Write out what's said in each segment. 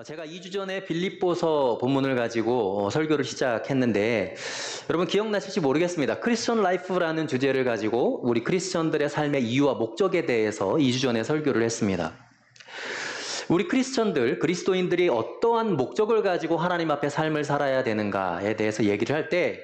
제가 2주 전에 빌립보서 본문을 가지고 설교를 시작했는데 여러분 기억나실지 모르겠습니다. 크리스천 라이프라는 주제를 가지고 우리 크리스천들의 삶의 이유와 목적에 대해서 2주 전에 설교를 했습니다. 우리 크리스천들, 그리스도인들이 어떠한 목적을 가지고 하나님 앞에 삶을 살아야 되는가에 대해서 얘기를 할 때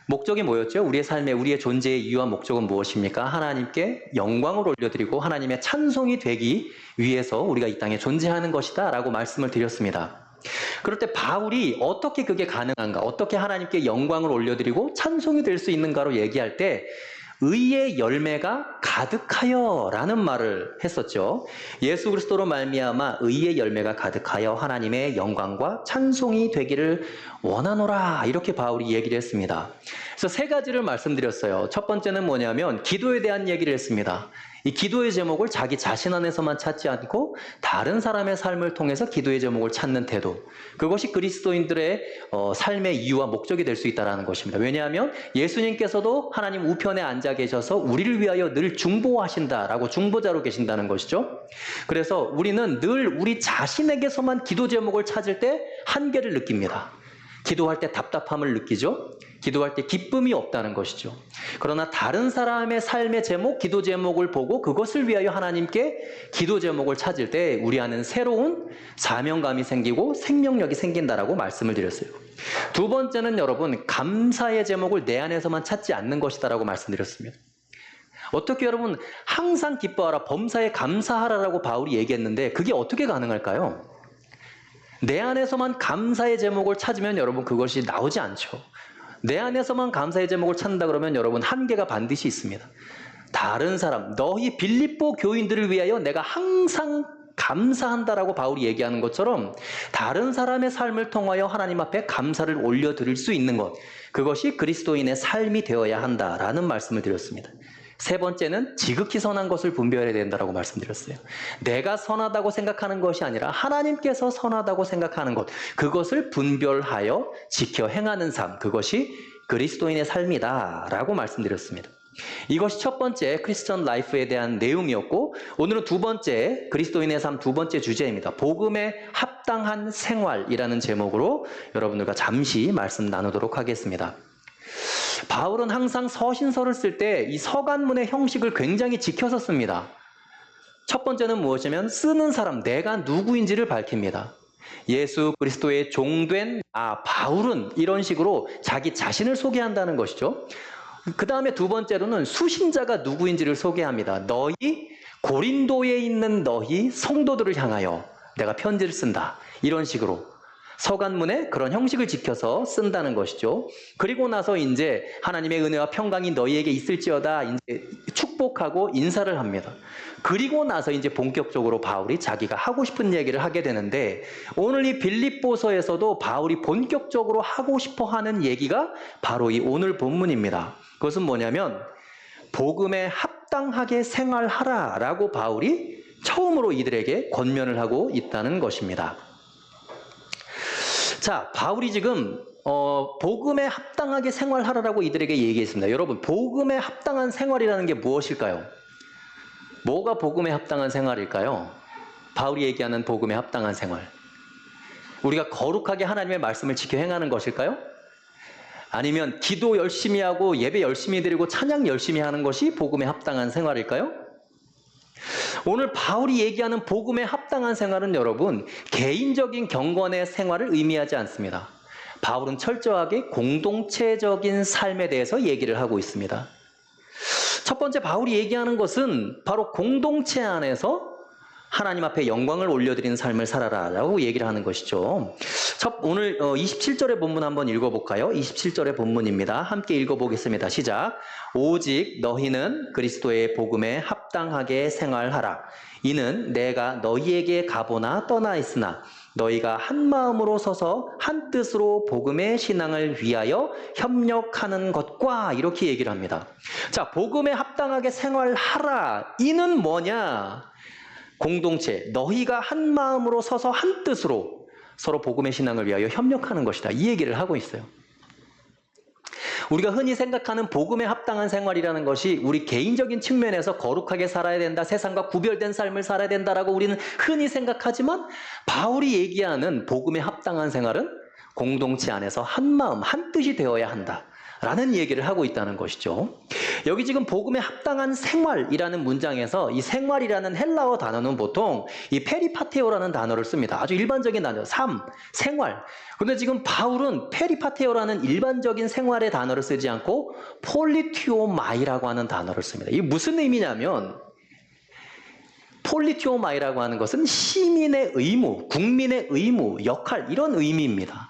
목적이 뭐였죠? 우리의 삶에 우리의 존재의 이유와 목적은 무엇입니까? 하나님께 영광을 올려드리고 하나님의 찬송이 되기 위해서 우리가 이 땅에 존재하는 것이다 라고 말씀을 드렸습니다. 그럴 때 바울이 어떻게 그게 가능한가? 어떻게 하나님께 영광을 올려드리고 찬송이 될 수 있는가로 얘기할 때 의의 열매가 가득하여 라는 말을 했었죠. 예수 그리스도로 말미암아 의의 열매가 가득하여 하나님의 영광과 찬송이 되기를 원하노라, 이렇게 바울이 얘기를 했습니다. 그래서 세 가지를 말씀드렸어요. 첫 번째는 뭐냐면 기도에 대한 얘기를 했습니다. 이 기도의 제목을 자기 자신 안에서만 찾지 않고 다른 사람의 삶을 통해서 기도의 제목을 찾는 태도, 그것이 그리스도인들의 삶의 이유와 목적이 될 수 있다는 것입니다. 왜냐하면 예수님께서도 하나님 우편에 앉아 계셔서 우리를 위하여 늘 중보하신다라고 중보자로 계신다는 것이죠. 그래서 우리는 늘 우리 자신에게서만 기도 제목을 찾을 때 한계를 느낍니다. 기도할 때 답답함을 느끼죠. 기도할 때 기쁨이 없다는 것이죠. 그러나 다른 사람의 삶의 제목, 기도 제목을 보고 그것을 위하여 하나님께 기도 제목을 찾을 때 우리 안은 새로운 사명감이 생기고 생명력이 생긴다라고 말씀을 드렸어요. 두 번째는 여러분, 감사의 제목을 내 안에서만 찾지 않는 것이다라고 말씀드렸습니다. 어떻게 여러분, 항상 기뻐하라, 범사에 감사하라라고 바울이 얘기했는데 그게 어떻게 가능할까요? 내 안에서만 감사의 제목을 찾으면 여러분 그것이 나오지 않죠. 내 안에서만 감사의 제목을 찾는다 그러면 여러분 한계가 반드시 있습니다. 다른 사람, 너희 빌립보 교인들을 위하여 내가 항상 감사한다라고 바울이 얘기하는 것처럼 다른 사람의 삶을 통하여 하나님 앞에 감사를 올려드릴 수 있는 것, 그것이 그리스도인의 삶이 되어야 한다라는 말씀을 드렸습니다. 세 번째는 지극히 선한 것을 분별해야 된다고 말씀드렸어요. 내가 선하다고 생각하는 것이 아니라 하나님께서 선하다고 생각하는 것, 그것을 분별하여 지켜 행하는 삶, 그것이 그리스도인의 삶이다라고 말씀드렸습니다. 이것이 첫 번째 크리스천 라이프에 대한 내용이었고, 오늘은 두 번째 그리스도인의 삶 두 번째 주제입니다. 복음에 합당한 생활이라는 제목으로 여러분들과 잠시 말씀 나누도록 하겠습니다. 바울은 항상 서신서를 쓸 때 이 서간문의 형식을 굉장히 지켜서 씁니다. 첫 번째는 무엇이냐면 쓰는 사람, 내가 누구인지를 밝힙니다. 예수 그리스도의 종된 바울은, 이런 식으로 자기 자신을 소개한다는 것이죠. 그 다음에 두 번째로는 수신자가 누구인지를 소개합니다. 너희 고린도에 있는 너희 성도들을 향하여 내가 편지를 쓴다, 이런 식으로 서간문에 그런 형식을 지켜서 쓴다는 것이죠. 그리고 나서 이제 하나님의 은혜와 평강이 너희에게 있을지어다 이제 축복하고 인사를 합니다. 그리고 나서 이제 본격적으로 바울이 자기가 하고 싶은 얘기를 하게 되는데, 오늘 이 빌립보서에서도 바울이 본격적으로 하고 싶어 하는 얘기가 바로 이 오늘 본문입니다. 그것은 뭐냐면 복음에 합당하게 생활하라라고 바울이 처음으로 이들에게 권면을 하고 있다는 것입니다. 자, 바울이 지금 복음에 합당하게 생활하라고 이들에게 얘기했습니다. 여러분, 복음에 합당한 생활이라는 게 무엇일까요? 뭐가 복음에 합당한 생활일까요? 바울이 얘기하는 복음에 합당한 생활, 우리가 거룩하게 하나님의 말씀을 지켜 행하는 것일까요? 아니면 기도 열심히 하고 예배 열심히 드리고 찬양 열심히 하는 것이 복음에 합당한 생활일까요? 오늘 바울이 얘기하는 복음에 합당한 생활은 여러분, 개인적인 경건의 생활을 의미하지 않습니다. 바울은 철저하게 공동체적인 삶에 대해서 얘기를 하고 있습니다. 첫 번째 바울이 얘기하는 것은 바로 공동체 안에서 하나님 앞에 영광을 올려드리는 삶을 살아라라고 얘기를 하는 것이죠. 오늘 27절의 본문 한번 읽어볼까요? 27절의 본문입니다. 함께 읽어보겠습니다. 시작. 오직 너희는 그리스도의 복음에 합당하게 생활하라. 이는 내가 너희에게 가보나 떠나 있으나 너희가 한 마음으로 서서 한 뜻으로 복음의 신앙을 위하여 협력하는 것과, 이렇게 얘기를 합니다. 자, 복음에 합당하게 생활하라. 이는 뭐냐? 공동체, 너희가 한 마음으로 서서 한 뜻으로 서로 복음의 신앙을 위하여 협력하는 것이다, 이 얘기를 하고 있어요. 우리가 흔히 생각하는 복음에 합당한 생활이라는 것이 우리 개인적인 측면에서 거룩하게 살아야 된다, 세상과 구별된 삶을 살아야 된다라고 우리는 흔히 생각하지만 바울이 얘기하는 복음에 합당한 생활은 공동체 안에서 한 마음, 한 뜻이 되어야 한다. 라는 얘기를 하고 있다는 것이죠. 여기 지금 복음에 합당한 생활이라는 문장에서 이 생활이라는 헬라어 단어는 보통 이 페리파테오라는 단어를 씁니다. 아주 일반적인 단어, 삶, 생활. 그런데 지금 바울은 페리파테오라는 일반적인 생활의 단어를 쓰지 않고 폴리티오마이라고 하는 단어를 씁니다. 이게 무슨 의미냐면 폴리티오마이라고 하는 것은 시민의 의무, 국민의 의무, 역할 이런 의미입니다.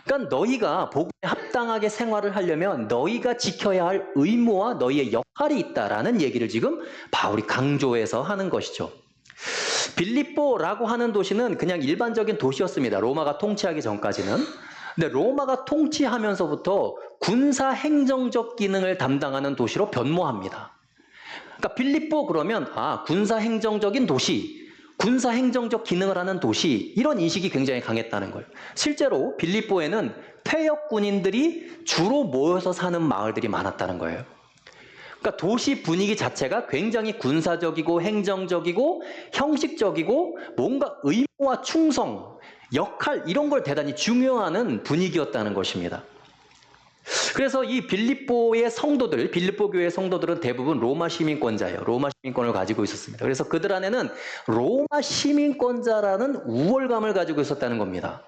그러니까 너희가 복음에 합당하게 생활을 하려면 너희가 지켜야 할 의무와 너희의 역할이 있다라는 얘기를 지금 바울이 강조해서 하는 것이죠. 빌립보라고 하는 도시는 그냥 일반적인 도시였습니다. 로마가 통치하기 전까지는. 근데 로마가 통치하면서부터 군사 행정적 기능을 담당하는 도시로 변모합니다. 그러니까 빌립보 그러면 군사 행정적인 도시, 군사 행정적 기능을 하는 도시 이런 인식이 굉장히 강했다는 거예요. 실제로 빌립보에는 퇴역 군인들이 주로 모여서 사는 마을들이 많았다는 거예요. 그러니까 도시 분위기 자체가 굉장히 군사적이고 행정적이고 형식적이고 뭔가 의무와 충성, 역할 이런 걸 대단히 중요하는 분위기였다는 것입니다. 그래서 이 빌립보의 성도들, 빌립보 교회의 성도들은 대부분 로마 시민권자예요. 로마 시민권을 가지고 있었습니다. 그래서 그들 안에는 로마 시민권자라는 우월감을 가지고 있었다는 겁니다.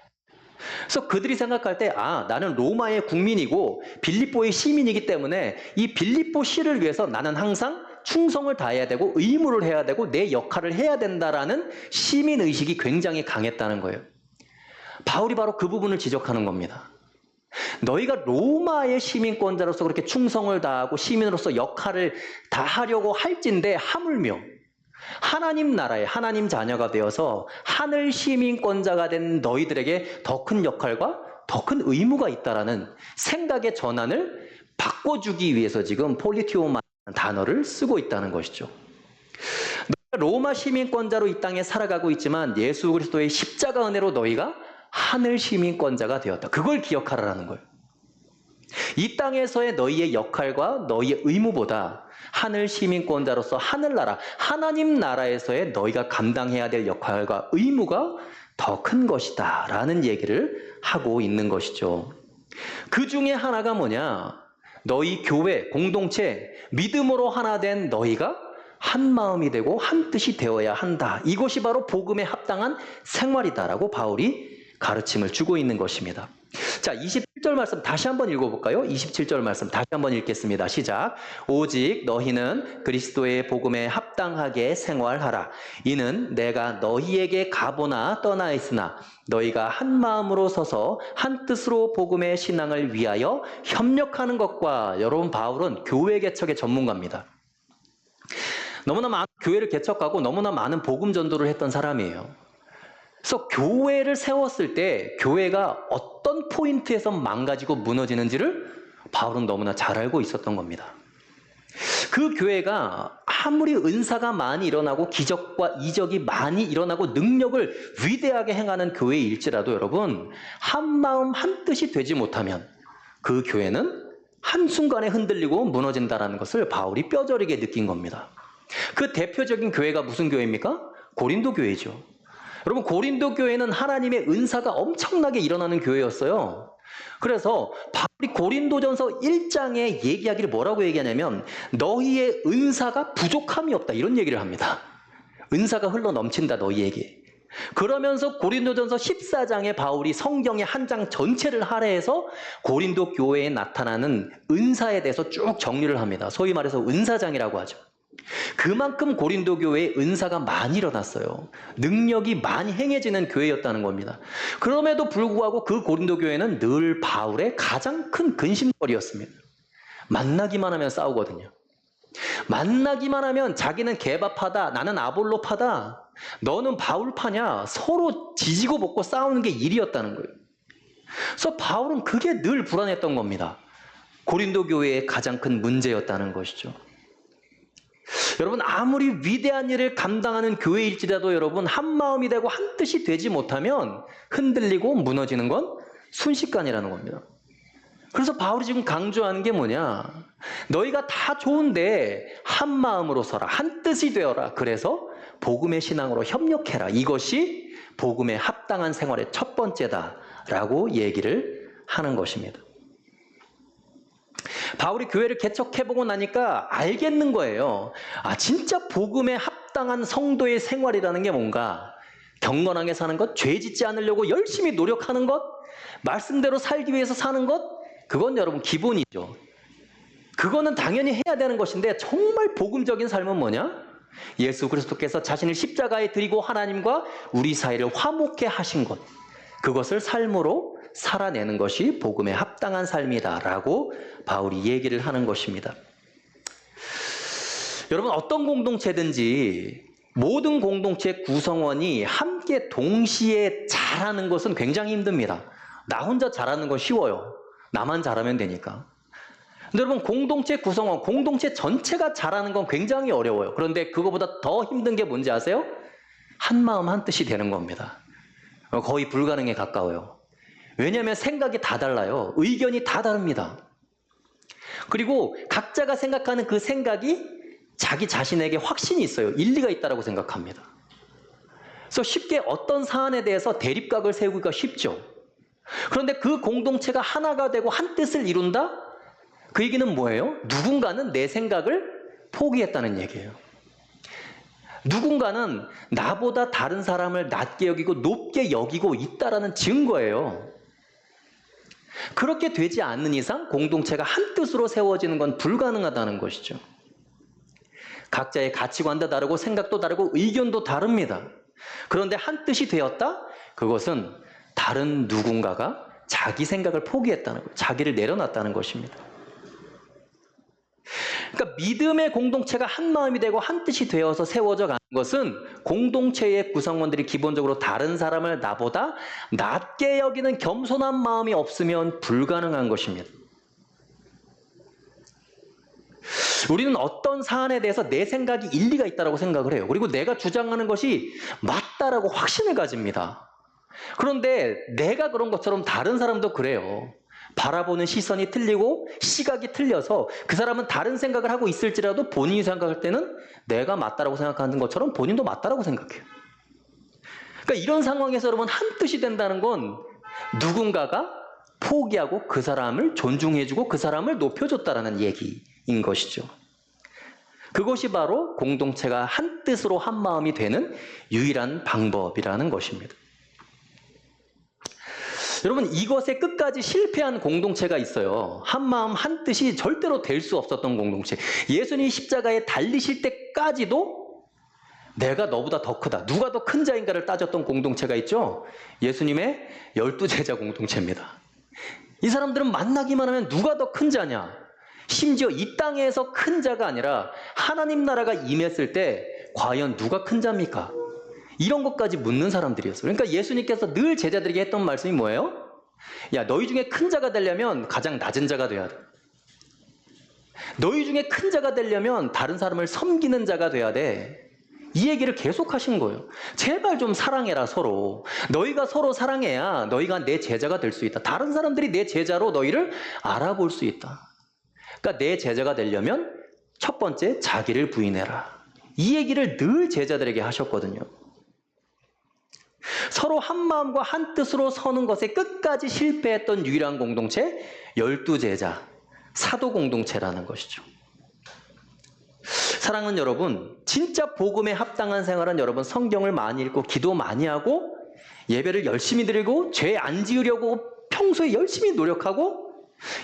그래서 그들이 생각할 때 나는 로마의 국민이고 빌립보의 시민이기 때문에 이 빌립보 시를 위해서 나는 항상 충성을 다해야 되고 의무를 해야 되고 내 역할을 해야 된다라는 시민의식이 굉장히 강했다는 거예요. 바울이 바로 그 부분을 지적하는 겁니다. 너희가 로마의 시민권자로서 그렇게 충성을 다하고 시민으로서 역할을 다하려고 할진데 하물며 하나님 나라의 하나님 자녀가 되어서 하늘 시민권자가 된 너희들에게 더 큰 역할과 더 큰 의무가 있다라는 생각의 전환을 바꿔주기 위해서 지금 폴리티오마라는 단어를 쓰고 있다는 것이죠. 너희가 로마 시민권자로 이 땅에 살아가고 있지만 예수 그리스도의 십자가 은혜로 너희가 하늘 시민권자가 되었다. 그걸 기억하라는 거예요. 이 땅에서의 너희의 역할과 너희의 의무보다 하늘 시민권자로서 하늘나라, 하나님 나라에서의 너희가 감당해야 될 역할과 의무가 더 큰 것이다 라는 얘기를 하고 있는 것이죠. 그 중에 하나가 뭐냐? 너희 교회, 공동체, 믿음으로 하나 된 너희가 한 마음이 되고 한 뜻이 되어야 한다. 이것이 바로 복음에 합당한 생활이다라고 바울이 가르침을 주고 있는 것입니다. 자, 27절 말씀 다시 한번 읽어볼까요? 27절 말씀 다시 한번 읽겠습니다. 시작. 오직 너희는 그리스도의 복음에 합당하게 생활하라. 이는 내가 너희에게 가보나 떠나 있으나 너희가 한 마음으로 서서 한 뜻으로 복음의 신앙을 위하여 협력하는 것과. 여러분, 바울은 교회 개척의 전문가입니다. 너무나 많은 교회를 개척하고 너무나 많은 복음 전도를 했던 사람이에요. 그래서 교회를 세웠을 때 교회가 어떤 포인트에서 망가지고 무너지는지를 바울은 너무나 잘 알고 있었던 겁니다. 그 교회가 아무리 은사가 많이 일어나고 기적과 이적이 많이 일어나고 능력을 위대하게 행하는 교회일지라도 여러분, 한 마음 한 뜻이 되지 못하면 그 교회는 한순간에 흔들리고 무너진다는 것을 바울이 뼈저리게 느낀 겁니다. 그 대표적인 교회가 무슨 교회입니까? 고린도 교회죠. 여러분, 고린도 교회는 하나님의 은사가 엄청나게 일어나는 교회였어요. 그래서 바울이 고린도전서 1장에 얘기하기를 뭐라고 얘기하냐면 너희의 은사가 부족함이 없다 이런 얘기를 합니다. 은사가 흘러 넘친다 너희에게. 그러면서 고린도전서 14장에 바울이 성경의 한 장 전체를 할애해서 고린도 교회에 나타나는 은사에 대해서 쭉 정리를 합니다. 소위 말해서 은사장이라고 하죠. 그만큼 고린도 교회에 은사가 많이 일어났어요. 능력이 많이 행해지는 교회였다는 겁니다. 그럼에도 불구하고 그 고린도 교회는 늘 바울의 가장 큰 근심거리였습니다. 만나기만 하면 싸우거든요. 만나기만 하면 자기는 개바파다, 나는 아볼로파다, 너는 바울파냐, 서로 지지고 볶고 싸우는 게 일이었다는 거예요. 그래서 바울은 그게 늘 불안했던 겁니다. 고린도 교회의 가장 큰 문제였다는 것이죠. 여러분, 아무리 위대한 일을 감당하는 교회일지라도 여러분, 한 마음이 되고 한 뜻이 되지 못하면 흔들리고 무너지는 건 순식간이라는 겁니다. 그래서 바울이 지금 강조하는 게 뭐냐? 너희가 다 좋은데 한 마음으로 서라. 한 뜻이 되어라. 그래서 복음의 신앙으로 협력해라. 이것이 복음에 합당한 생활의 첫 번째다라고 얘기를 하는 것입니다. 바울이 교회를 개척해보고 나니까 알겠는 거예요. 아, 진짜 복음에 합당한 성도의 생활이라는 게 뭔가? 경건하게 사는 것, 죄 짓지 않으려고 열심히 노력하는 것, 말씀대로 살기 위해서 사는 것, 그건 여러분 기본이죠. 그거는 당연히 해야 되는 것인데 정말 복음적인 삶은 뭐냐? 예수 그리스도께서 자신을 십자가에 드리고 하나님과 우리 사이를 화목케 하신 것, 그것을 삶으로 살아내는 것이 복음에 합당한 삶이다라고 바울이 얘기를 하는 것입니다. 여러분, 어떤 공동체든지 모든 공동체 구성원이 함께 동시에 잘하는 것은 굉장히 힘듭니다. 나 혼자 잘하는 건 쉬워요. 나만 잘하면 되니까. 근데 여러분, 공동체 구성원, 공동체 전체가 잘하는 건 굉장히 어려워요. 그런데 그거보다 더 힘든 게 뭔지 아세요? 한 마음 한 뜻이 되는 겁니다. 거의 불가능에 가까워요. 왜냐하면 생각이 다 달라요. 의견이 다 다릅니다. 그리고 각자가 생각하는 그 생각이 자기 자신에게 확신이 있어요. 일리가 있다고 생각합니다. 그래서 쉽게 어떤 사안에 대해서 대립각을 세우기가 쉽죠. 그런데 그 공동체가 하나가 되고 한 뜻을 이룬다? 그 얘기는 뭐예요? 누군가는 내 생각을 포기했다는 얘기예요. 누군가는 나보다 다른 사람을 낮게 여기고 높게 여기고 있다라는 증거예요. 그렇게 되지 않는 이상 공동체가 한 뜻으로 세워지는 건 불가능하다는 것이죠. 각자의 가치관도 다르고 생각도 다르고 의견도 다릅니다. 그런데 한 뜻이 되었다? 그것은 다른 누군가가 자기 생각을 포기했다는 거예요. 자기를 내려놨다는 것입니다. 그러니까 믿음의 공동체가 한 마음이 되고 한 뜻이 되어서 세워져 가는 것은 공동체의 구성원들이 기본적으로 다른 사람을 나보다 낮게 여기는 겸손한 마음이 없으면 불가능한 것입니다. 우리는 어떤 사안에 대해서 내 생각이 일리가 있다고 생각을 해요. 그리고 내가 주장하는 것이 맞다라고 확신을 가집니다. 그런데 내가 그런 것처럼 다른 사람도 그래요. 바라보는 시선이 틀리고 시각이 틀려서 그 사람은 다른 생각을 하고 있을지라도 본인이 생각할 때는 내가 맞다라고 생각하는 것처럼 본인도 맞다라고 생각해요. 그러니까 이런 상황에서 여러분 한 뜻이 된다는 건 누군가가 포기하고 그 사람을 존중해주고 그 사람을 높여줬다라는 얘기인 것이죠. 그것이 바로 공동체가 한 뜻으로 한 마음이 되는 유일한 방법이라는 것입니다. 여러분, 이것에 끝까지 실패한 공동체가 있어요. 한 마음 한 뜻이 절대로 될 수 없었던 공동체. 예수님이 십자가에 달리실 때까지도 내가 너보다 더 크다, 누가 더 큰 자인가를 따졌던 공동체가 있죠. 예수님의 12제자 공동체입니다. 이 사람들은 만나기만 하면 누가 더 큰 자냐, 심지어 이 땅에서 큰 자가 아니라 하나님 나라가 임했을 때 과연 누가 큰 자입니까? 이런 것까지 묻는 사람들이었어요. 그러니까 예수님께서 늘 제자들에게 했던 말씀이 뭐예요? 야, 너희 중에 큰 자가 되려면 가장 낮은 자가 돼야 돼. 너희 중에 큰 자가 되려면 다른 사람을 섬기는 자가 돼야 돼. 이 얘기를 계속 하신 거예요. 제발 좀 사랑해라, 서로. 너희가 서로 사랑해야 너희가 내 제자가 될 수 있다. 다른 사람들이 내 제자로 너희를 알아볼 수 있다. 그러니까 내 제자가 되려면 첫 번째, 자기를 부인해라. 이 얘기를 늘 제자들에게 하셨거든요. 서로 한 마음과 한 뜻으로 서는 것에 끝까지 실패했던 유일한 공동체, 12제자, 사도 공동체라는 것이죠. 사랑하는 여러분, 진짜 복음에 합당한 생활은 여러분 성경을 많이 읽고 기도 많이 하고 예배를 열심히 드리고 죄 안 지으려고 평소에 열심히 노력하고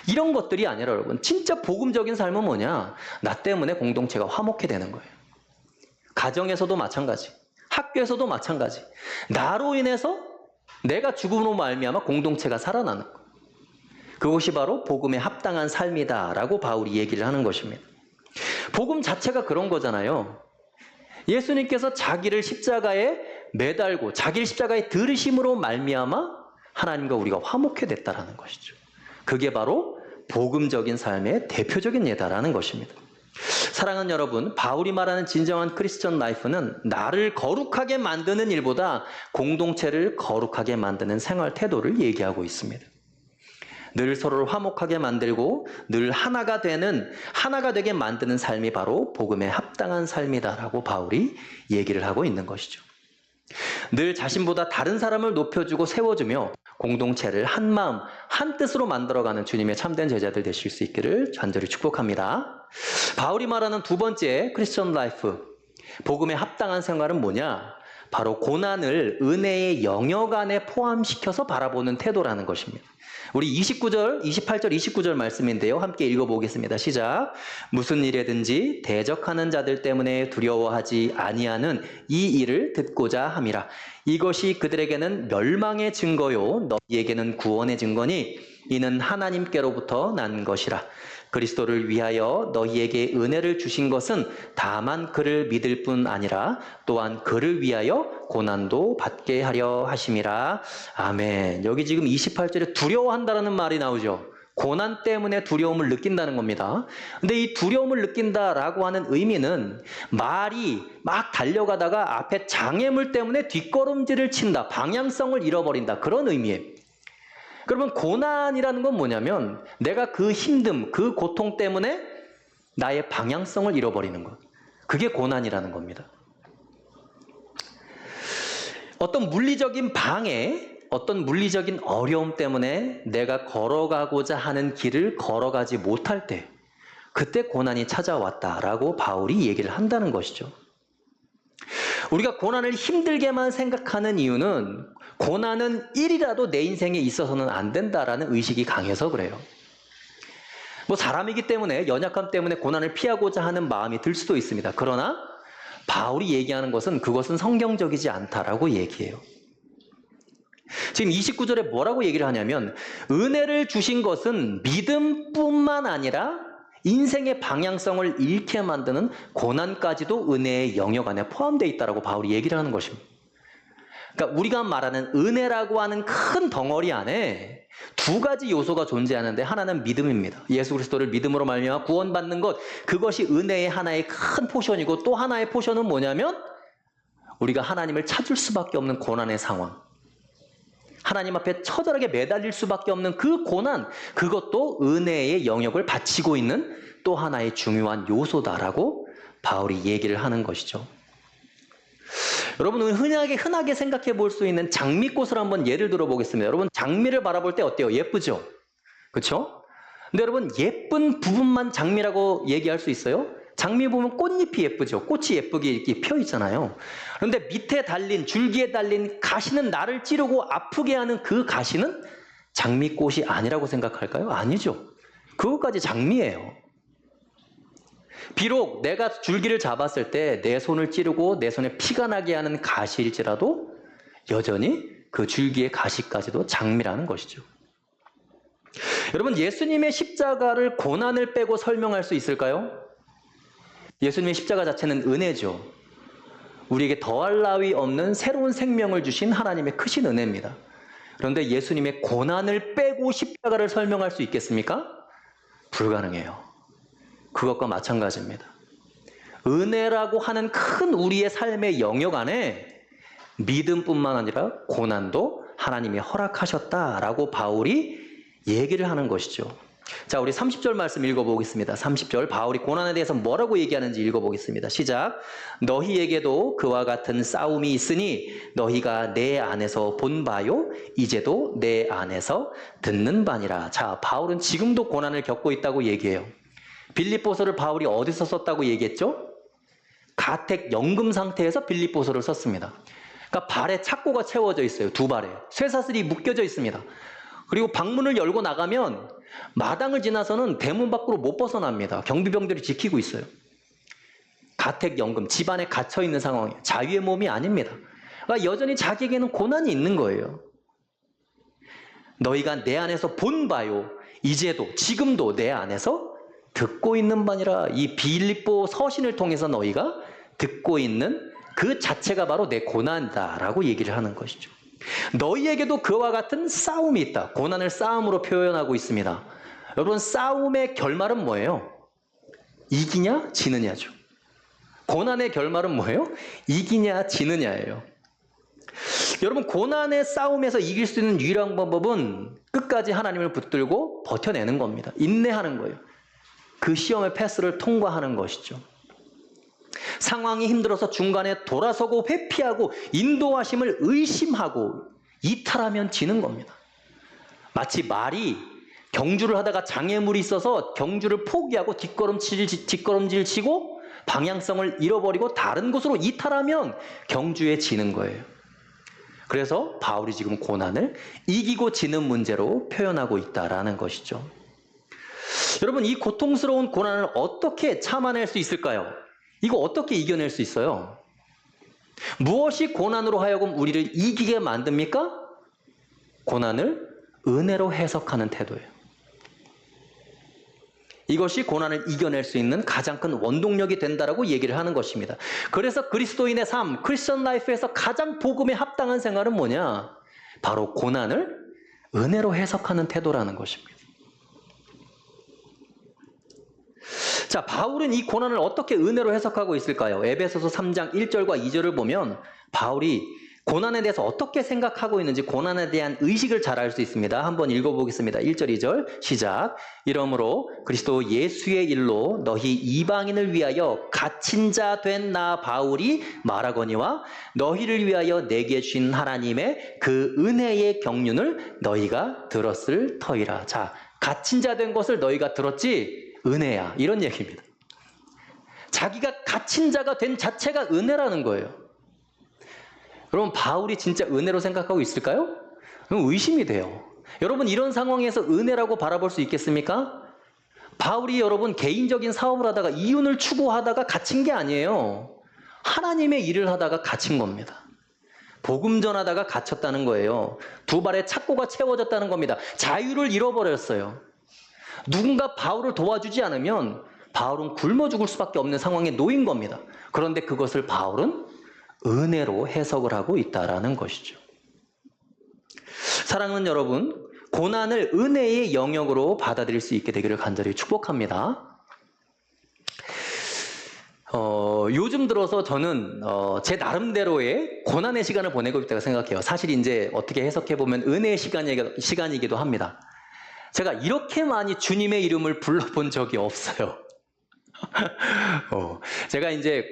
이런 것들이 아니라 여러분, 진짜 복음적인 삶은 뭐냐? 나 때문에 공동체가 화목해 되는 거예요. 가정에서도 마찬가지, 학교에서도 마찬가지. 나로 인해서 내가 죽음으로 말미암아 공동체가 살아나는 것. 그것이 바로 복음에 합당한 삶이다라고 바울이 얘기를 하는 것입니다. 복음 자체가 그런 거잖아요. 예수님께서 자기를 십자가에 매달고 자기를 십자가에 들으심으로 말미암아 하나님과 우리가 화목해 됐다라는 것이죠. 그게 바로 복음적인 삶의 대표적인 예다라는 것입니다. 사랑하는 여러분, 바울이 말하는 진정한 크리스천 라이프는 나를 거룩하게 만드는 일보다 공동체를 거룩하게 만드는 생활 태도를 얘기하고 있습니다. 늘 서로를 화목하게 만들고 늘 하나가 되게 만드는 삶이 바로 복음에 합당한 삶이다라고 바울이 얘기를 하고 있는 것이죠. 늘 자신보다 다른 사람을 높여주고 세워주며 공동체를 한 마음, 한 뜻으로 만들어가는 주님의 참된 제자들 되실 수 있기를 간절히 축복합니다. 바울이 말하는 두 번째 크리스천 라이프, 복음에 합당한 생활은 뭐냐? 바로 고난을 은혜의 영역 안에 포함시켜서 바라보는 태도라는 것입니다. 우리 28절, 29절 말씀인데요. 함께 읽어보겠습니다. 시작. 무슨 일에든지 대적하는 자들 때문에 두려워하지 아니하는 이 일을 듣고자 함이라. 이것이 그들에게는 멸망의 증거요 너희에게는 구원의 증거니 이는 하나님께로부터 난 것이라. 그리스도를 위하여 너희에게 은혜를 주신 것은 다만 그를 믿을 뿐 아니라 또한 그를 위하여 고난도 받게 하려 하심이라. 아멘. 여기 지금 28절에 두려워한다라는 말이 나오죠. 고난 때문에 두려움을 느낀다는 겁니다. 근데 이 두려움을 느낀다라고 하는 의미는 말이 막 달려가다가 앞에 장애물 때문에 뒷걸음질을 친다, 방향성을 잃어버린다, 그런 의미예요. 그러면 고난이라는 건 뭐냐면 내가 그 힘듦, 그 고통 때문에 나의 방향성을 잃어버리는 것. 그게 고난이라는 겁니다. 어떤 물리적인 방해, 어떤 물리적인 어려움 때문에 내가 걸어가고자 하는 길을 걸어가지 못할 때 그때 고난이 찾아왔다라고 바울이 얘기를 한다는 것이죠. 우리가 고난을 힘들게만 생각하는 이유는 고난은 일이라도 내 인생에 있어서는 안 된다라는 의식이 강해서 그래요. 뭐 사람이기 때문에 연약함 때문에 고난을 피하고자 하는 마음이 들 수도 있습니다. 그러나 바울이 얘기하는 것은 그것은 성경적이지 않다라고 얘기해요. 지금 29절에 뭐라고 얘기를 하냐면 은혜를 주신 것은 믿음뿐만 아니라 인생의 방향성을 잃게 만드는 고난까지도 은혜의 영역 안에 포함되어 있다라고 바울이 얘기를 하는 것입니다. 그러니까 우리가 말하는 은혜라고 하는 큰 덩어리 안에 두 가지 요소가 존재하는데 하나는 믿음입니다. 예수 그리스도를 믿음으로 말미암아 구원받는 것, 그것이 은혜의 하나의 큰 포션이고 또 하나의 포션은 뭐냐면 우리가 하나님을 찾을 수밖에 없는 고난의 상황, 하나님 앞에 처절하게 매달릴 수밖에 없는 그 고난, 그것도 은혜의 영역을 바치고 있는 또 하나의 중요한 요소다라고 바울이 얘기를 하는 것이죠. 여러분, 흔하게 생각해 볼 수 있는 장미꽃을 한번 예를 들어 보겠습니다. 여러분, 장미를 바라볼 때 어때요? 예쁘죠? 그렇죠? 근데 여러분, 예쁜 부분만 장미라고 얘기할 수 있어요? 장미 보면 꽃잎이 예쁘죠? 꽃이 예쁘게 이렇게 펴 있잖아요. 그런데 밑에 달린, 줄기에 달린 가시는 나를 찌르고 아프게 하는 그 가시는 장미꽃이 아니라고 생각할까요? 아니죠. 그것까지 장미예요. 비록 내가 줄기를 잡았을 때 내 손을 찌르고 내 손에 피가 나게 하는 가시일지라도 여전히 그 줄기의 가시까지도 장미라는 것이죠. 여러분, 예수님의 십자가를 고난을 빼고 설명할 수 있을까요? 예수님의 십자가 자체는 은혜죠. 우리에게 더할 나위 없는 새로운 생명을 주신 하나님의 크신 은혜입니다. 그런데 예수님의 고난을 빼고 십자가를 설명할 수 있겠습니까? 불가능해요. 그것과 마찬가지입니다. 은혜라고 하는 큰 우리의 삶의 영역 안에 믿음뿐만 아니라 고난도 하나님이 허락하셨다라고 바울이 얘기를 하는 것이죠. 자, 우리 30절 말씀 읽어보겠습니다. 30절 바울이 고난에 대해서 뭐라고 얘기하는지 읽어보겠습니다. 시작. 너희에게도 그와 같은 싸움이 있으니 너희가 내 안에서 본 바요 이제도 내 안에서 듣는 바니라. 자, 바울은 지금도 고난을 겪고 있다고 얘기해요. 빌립보서를 바울이 어디서 썼다고 얘기했죠? 가택 연금 상태에서 빌립보서를 썼습니다. 그러니까 발에 착고가 채워져 있어요. 두 발에 쇠사슬이 묶여져 있습니다. 그리고 방문을 열고 나가면 마당을 지나서는 대문 밖으로 못 벗어납니다. 경비병들이 지키고 있어요. 가택연금, 집안에 갇혀 있는 상황이에요. 자유의 몸이 아닙니다. 그러니까 여전히 자기에게는 고난이 있는 거예요. 너희가 내 안에서 본 바요 이제도 지금도 내 안에서 듣고 있는 바니라. 이 빌립보 서신을 통해서 너희가 듣고 있는 그 자체가 바로 내 고난이다라고 얘기를 하는 것이죠. 너희에게도 그와 같은 싸움이 있다. 고난을 싸움으로 표현하고 있습니다. 여러분, 싸움의 결말은 뭐예요? 이기냐 지느냐죠. 고난의 결말은 뭐예요? 이기냐 지느냐예요. 여러분, 고난의 싸움에서 이길 수 있는 유일한 방법은 끝까지 하나님을 붙들고 버텨내는 겁니다. 인내하는 거예요. 그 시험의 패스를 통과하는 것이죠. 상황이 힘들어서 중간에 돌아서고 회피하고 인도하심을 의심하고 이탈하면 지는 겁니다. 마치 말이 경주를 하다가 장애물이 있어서 경주를 포기하고 뒷걸음질 치고 방향성을 잃어버리고 다른 곳으로 이탈하면 경주에 지는 거예요. 그래서 바울이 지금 고난을 이기고 지는 문제로 표현하고 있다라는 것이죠. 여러분, 이 고통스러운 고난을 어떻게 참아낼 수 있을까요? 이거 어떻게 이겨낼 수 있어요? 무엇이 고난으로 하여금 우리를 이기게 만듭니까? 고난을 은혜로 해석하는 태도예요. 이것이 고난을 이겨낼 수 있는 가장 큰 원동력이 된다라고 얘기를 하는 것입니다. 그래서 그리스도인의 삶, 크리스천 라이프에서 가장 복음에 합당한 생활은 뭐냐? 바로 고난을 은혜로 해석하는 태도라는 것입니다. 자, 바울은 이 고난을 어떻게 은혜로 해석하고 있을까요? 에베소서 3장 1절과 2절을 보면 바울이 고난에 대해서 어떻게 생각하고 있는지 고난에 대한 의식을 잘 알 수 있습니다. 한번 읽어보겠습니다. 1절, 2절 시작. 이러므로 그리스도 예수의 일로 너희 이방인을 위하여 갇힌 자 된 나 바울이 말하거니와 너희를 위하여 내게 주신 하나님의 그 은혜의 경륜을 너희가 들었을 터이라. 자, 갇힌 자 된 것을 너희가 들었지 은혜야, 이런 얘기입니다. 자기가 갇힌 자가 된 자체가 은혜라는 거예요. 여러분, 바울이 진짜 은혜로 생각하고 있을까요? 의심이 돼요. 여러분, 이런 상황에서 은혜라고 바라볼 수 있겠습니까? 바울이 여러분 개인적인 사업을 하다가 이윤을 추구하다가 갇힌 게 아니에요. 하나님의 일을 하다가 갇힌 겁니다. 복음 전하다가 갇혔다는 거예요. 두 발의 착고가 채워졌다는 겁니다. 자유를 잃어버렸어요. 누군가 바울을 도와주지 않으면 바울은 굶어 죽을 수밖에 없는 상황에 놓인 겁니다. 그런데 그것을 바울은 은혜로 해석을 하고 있다라는 것이죠. 사랑하는 여러분, 고난을 은혜의 영역으로 받아들일 수 있게 되기를 간절히 축복합니다. 요즘 들어서 저는 제 나름대로의 고난의 시간을 보내고 있다고 생각해요. 사실 이제 어떻게 해석해 보면 은혜의 시간이기도 합니다. 제가 이렇게 많이 주님의 이름을 불러본 적이 없어요. 제가 이제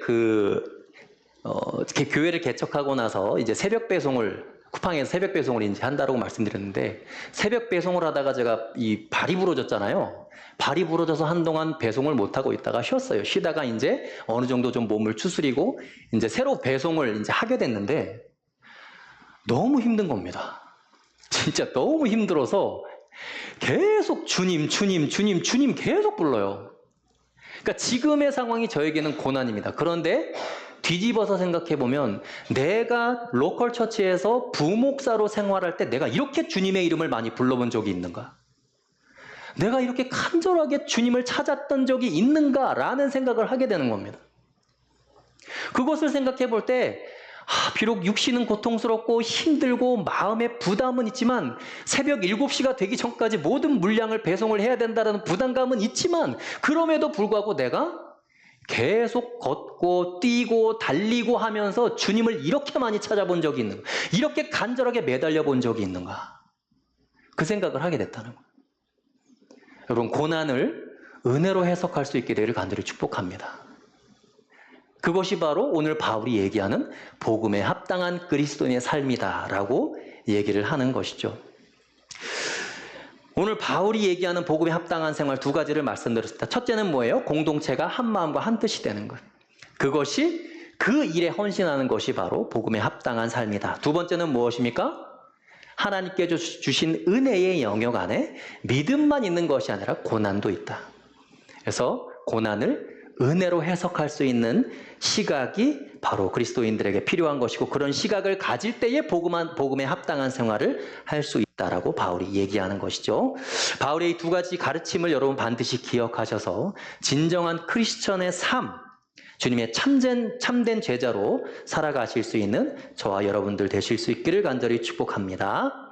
교회를 개척하고 나서 이제 새벽 배송을, 쿠팡에서 새벽 배송을 이제 한다고 말씀드렸는데, 새벽 배송을 하다가 제가 이 발이 부러졌잖아요. 발이 부러져서 한동안 배송을 못하고 있다가 쉬었어요. 쉬다가 이제 어느 정도 좀 몸을 추스리고 이제 새로 배송을 이제 하게 됐는데, 너무 힘든 겁니다. 진짜 너무 힘들어서 계속 주님 계속 불러요. 그러니까 지금의 상황이 저에게는 고난입니다. 그런데 뒤집어서 생각해보면 내가 로컬 처치에서 부목사로 생활할 때 내가 이렇게 주님의 이름을 많이 불러본 적이 있는가? 내가 이렇게 간절하게 주님을 찾았던 적이 있는가라는 생각을 하게 되는 겁니다. 그것을 생각해볼 때 비록 육신은 고통스럽고 힘들고 마음에 부담은 있지만 새벽 7시가 되기 전까지 모든 물량을 배송을 해야 된다는 부담감은 있지만 그럼에도 불구하고 내가 계속 걷고 뛰고 달리고 하면서 주님을 이렇게 많이 찾아본 적이 있는가? 이렇게 간절하게 매달려 본 적이 있는가? 그 생각을 하게 됐다는 거예요. 여러분, 고난을 은혜로 해석할 수 있게 되기를 간절히 축복합니다. 그것이 바로 오늘 바울이 얘기하는 복음에 합당한 그리스도인의 삶이다라고 얘기를 하는 것이죠. 오늘 바울이 얘기하는 복음에 합당한 생활 두 가지를 말씀드렸습니다. 첫째는 뭐예요? 공동체가 한 마음과 한 뜻이 되는 것. 그것이 그 일에 헌신하는 것이 바로 복음에 합당한 삶이다. 두 번째는 무엇입니까? 하나님께 주신 은혜의 영역 안에 믿음만 있는 것이 아니라 고난도 있다. 그래서 고난을 은혜로 해석할 수 있는 시각이 바로 그리스도인들에게 필요한 것이고, 그런 시각을 가질 때에 복음에 합당한 생활을 할 수 있다라고 바울이 얘기하는 것이죠. 바울의 이 두 가지 가르침을 여러분 반드시 기억하셔서 진정한 크리스천의 삶, 주님의 참된 제자로 살아가실 수 있는 저와 여러분들 되실 수 있기를 간절히 축복합니다.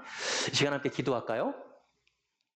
이 시간 함께 기도할까요?